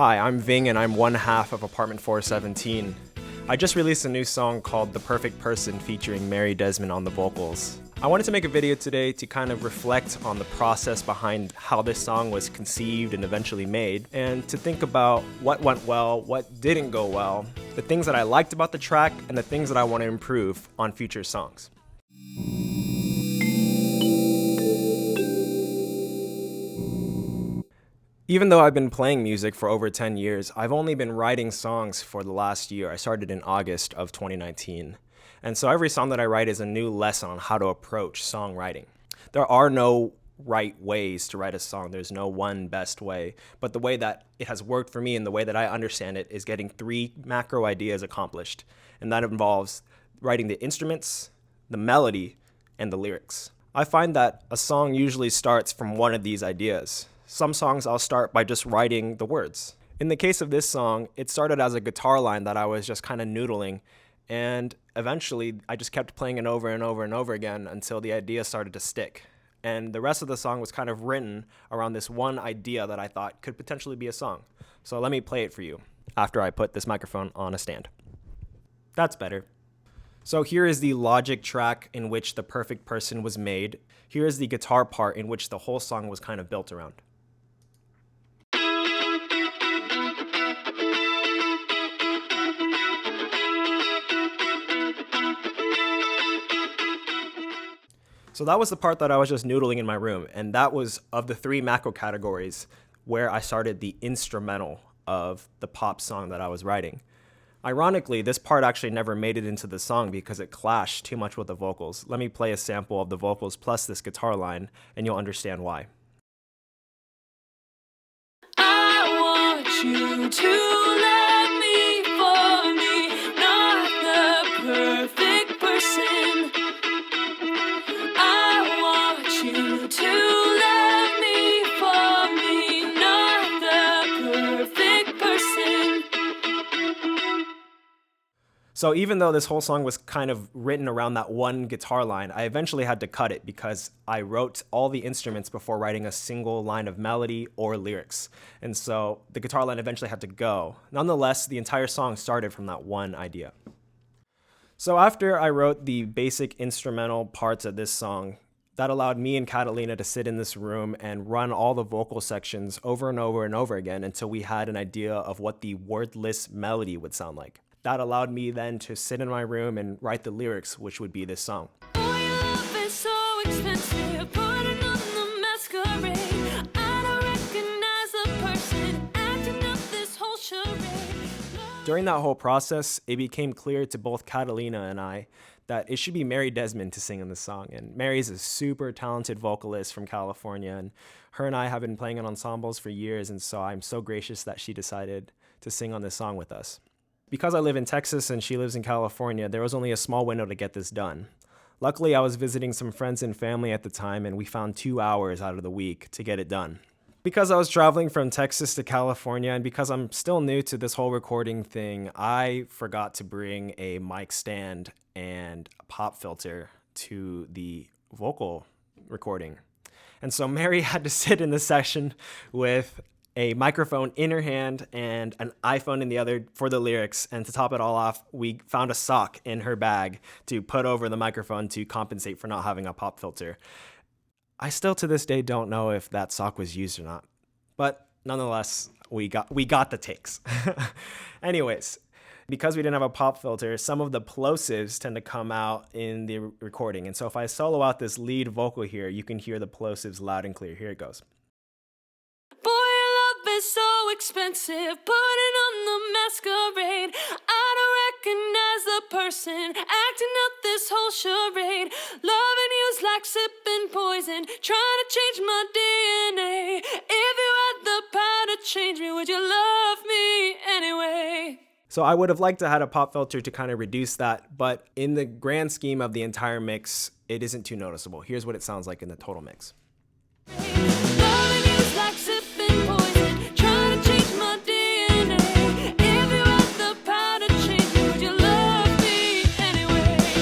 Hi, I'm Vinh and I'm one half of Apartment 417. I just released a new song called The Perfect Person featuring Desmond on the vocals. I wanted to make a video today to kind of reflect on the process behind how this song was conceived and eventually made, and to think about what went well, what didn't go well, the things that I liked about the track, and the things that I want to improve on future songs. Even though I've been playing music for over 10 years, I've only been writing songs for the last year. I started in August of 2019. And so every song that I write is a new lesson on how to approach songwriting. There are no right ways to write a song. There's no one best way. But the way that it has worked for me and the way that I understand it is getting 3 macro ideas accomplished. And that involves writing the instruments, the melody, and the lyrics. I find that a song usually starts from one of these ideas. Some songs I'll start by just writing the words. In the case of this song, it started as a guitar line that I was just kind of noodling, and eventually I just kept playing it over and over and over again until the idea started to stick. And the rest of the song was kind of written around this one idea that I thought could potentially be a song. So let me play it for you after I put this microphone on a stand. That's better. So here is the logic track in which The Perfect Person was made. Here is the guitar part in which the whole song was kind of built around. So that was the part that I was just noodling in my room, and that was of the 3 macro categories where I started the instrumental of the pop song that I was writing. Ironically, this part actually never made it into the song because it clashed too much with the vocals. Let me play a sample of the vocals plus this guitar line, and you'll understand why. I want you to love me for me, not the perfect person. I want you to love me for me, not the perfect person. So even though this whole song was kind of written around that one guitar line, I eventually had to cut it because I wrote all the instruments before writing a single line of melody or lyrics. And so the guitar line eventually had to go. Nonetheless, the entire song started from that one idea. So after I wrote the basic instrumental parts of this song, that allowed me and Catalina to sit in this room and run all the vocal sections over and over and over again until we had an idea of what the wordless melody would sound like. That allowed me then to sit in my room and write the lyrics, which would be this song. Boy, your love is so expensive, putting on the masquerade. I don't recognize the person acting up this whole charade. During that whole process, it became clear to both Catalina and I that it should be Desmond to sing in this song. And Mary's a super talented vocalist from California, and her and I have been playing in ensembles for years, and so I'm so gracious that she decided to sing on this song with us. Because I live in Texas and she lives in California, there was only a small window to get this done. Luckily, I was visiting some friends and family at the time, and we found 2 hours out of the week to get it done. Because I was traveling from Texas to California, and because I'm still new to this whole recording thing, I forgot to bring a mic stand and a pop filter to the vocal recording. And so Mary had to sit in the session with a microphone in her hand and an iPhone in the other for the lyrics. And to top it all off, we found a sock in her bag to put over the microphone to compensate for not having a pop filter. I still to this day don't know if that sock was used or not, but nonetheless, we got the takes. Anyways, because we didn't have a pop filter, some of the plosives tend to come out in the recording. And so if I solo out this lead vocal here, you can hear the plosives loud and clear. Here it goes. Boy, your love is so expensive, putting on the masquerade. I don't recognize the person acting up this whole charade. Loving you's like sipping poison, trying to change my DNA. If you had the power to change me, would you love me anyway? So I would have liked to have a pop filter to kind of reduce that, but in the grand scheme of the entire mix, it isn't too noticeable. Here's what it sounds like in the total mix. Loving you's like sipping poison, trying to change my DNA. If you had the power to change me, would you love me anyway?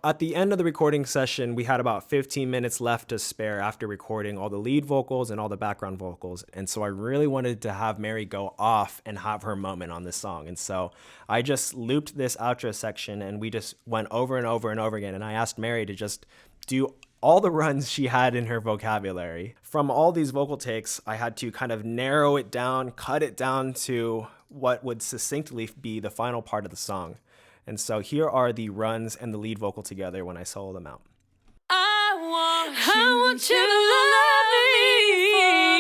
At the end of the recording session, we had about 15 minutes left to spare after recording all the lead vocals and all the background vocals. And so I really wanted to have Mary go off and have her moment on this song. And so I just looped this outro section and we just went over and over and over again. And I asked Mary to just do all the runs she had in her vocabulary. From all these vocal takes, I had to kind of narrow it down, cut it down to what would succinctly be the final part of the song. And so here are the runs and the lead vocal together when I solo them out. I want you to love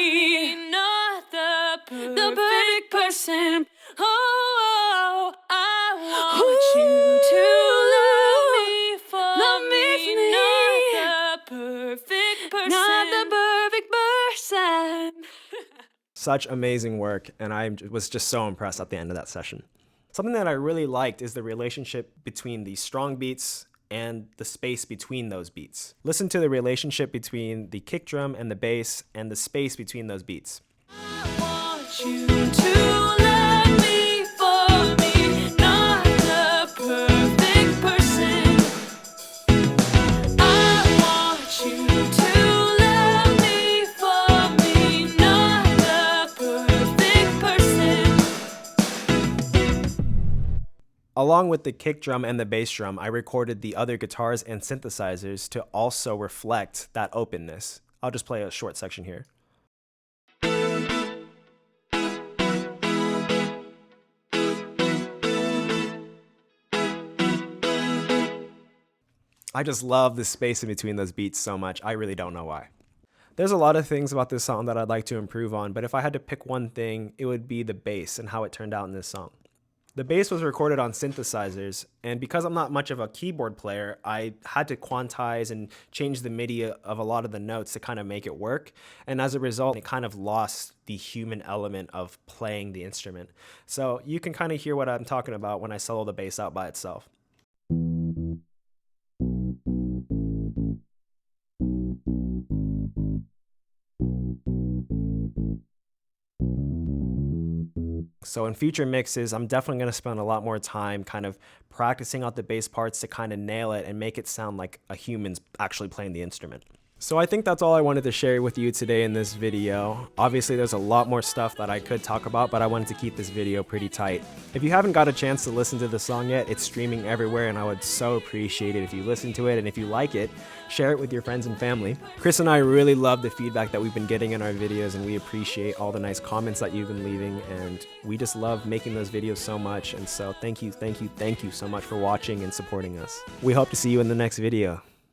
me, not the perfect person. Oh, I want you to love me, not the perfect person. Not the perfect person. Such amazing work, and I was just so impressed at the end of that session. Something that I really liked is the relationship between the strong beats and the space between those beats. Listen to the relationship between the kick drum and the bass and the space between those beats. I want you to love me for me, not the perfect person. I want you to love me for me, not the perfect person. Along with the kick drum and the bass drum, I recorded the other guitars and synthesizers to also reflect that openness. I'll just play a short section here. I just love the space in between those beats so much. I really don't know why. There's a lot of things about this song that I'd like to improve on, but if I had to pick one thing, it would be the bass and how it turned out in this song. The bass was recorded on synthesizers, and because I'm not much of a keyboard player, I had to quantize and change the MIDI of a lot of the notes to kind of make it work. And as a result, it kind of lost the human element of playing the instrument. So you can kind of hear what I'm talking about when I solo the bass out by itself. So in future mixes, I'm definitely going to spend a lot more time kind of practicing out the bass parts to kind of nail it and make it sound like a human's actually playing the instrument. So I think that's all I wanted to share with you today in this video. Obviously, there's a lot more stuff that I could talk about, but I wanted to keep this video pretty tight. If you haven't got a chance to listen to the song yet, it's streaming everywhere, and I would so appreciate it if you listen to it, and if you like it, share it with your friends and family. Chris and I really love the feedback that we've been getting in our videos, and we appreciate all the nice comments that you've been leaving, and we just love making those videos so much, and so thank you so much for watching and supporting us. We hope to see you in the next video.